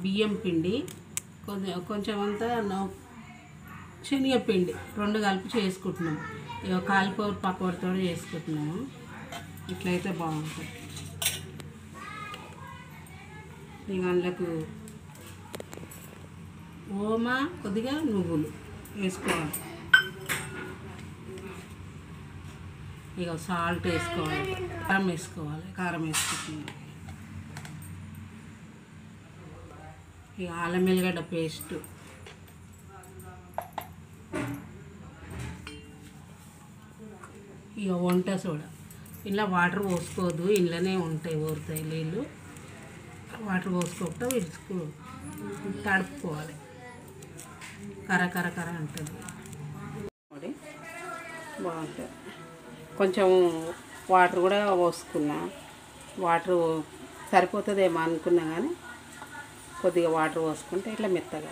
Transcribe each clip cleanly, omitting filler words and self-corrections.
బియ్యం పిండి కొంచెం అంతా శనగపిండి రెండు కలిపి చేసుకుంటున్నాం. ఇక కాలిపూర పకోడీతో చేసుకుంటున్నాము. ఇట్లయితే బాగుంటుంది. ఇక అందులోకి ఓమా కొద్దిగా నువ్వులు వేసుకోవాలి. ఇక సాల్ట్ వేసుకోవాలి, కారం వేసుకుంటున్నాం. ఇక అల్లం వెల్లిగడ్డ పేస్ట్, ఇక వంట సోడా. ఇలా వాటర్ పోసుకోవద్దు, ఇంట్లోనే ఉంటాయి, ఊరుతాయి నీళ్ళు. వాటర్ పోసుకోకుండా తడుపుకోవాలి. కర అంటుంది, బాగుంటుంది. కొంచెం వాటర్ కూడా పోసుకున్నా, వాటర్ సరిపోతుందేమో అనుకున్నా కానీ కొద్దిగా వాటర్ పోసుకుంటే ఇట్లా మెత్తగా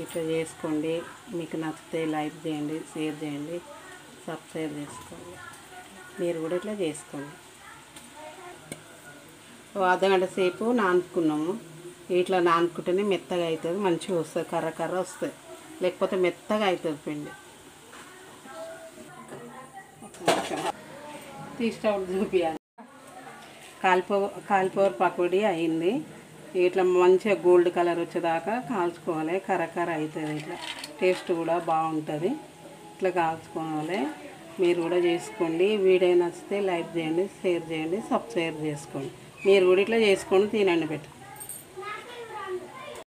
ఇట్లా చేసుకోండి. మీకు నచ్చితే లైక్ చేయండి, షేర్ చేయండి, సబ్స్క్రైబ్ చేసుకోండి. మీరు కూడా ఇట్లా చేసుకోండి. అర్ధగంట సేపు నానుకున్నాము. ఇట్లా నానుకుంటేనే మెత్తగా అవుతుంది, మంచిగా వస్తుంది, కర్ర వస్తుంది. లేకపోతే మెత్తగా అవుతుంది పిండి. తీసేటప్పుడు చూపించాలి. కాలిపూర పకోడీ అయింది. ఇట్లా మంచిగా గోల్డ్ కలర్ వచ్చేదాకా కాల్చుకోవాలి. కర్ర అవుతుంది. ఇట్లా టేస్ట్ కూడా బాగుంటుంది. ఇట్లా కాల్చుకోవాలి. మీరు కూడా చేసుకోండి. వీడియో నచ్చితే లైక్ చేయండి, షేర్ చేయండి, సబ్స్క్రైబ్ చేసుకోండి. మీరు కూడా ఇట్లా చేసుకొని తినండి.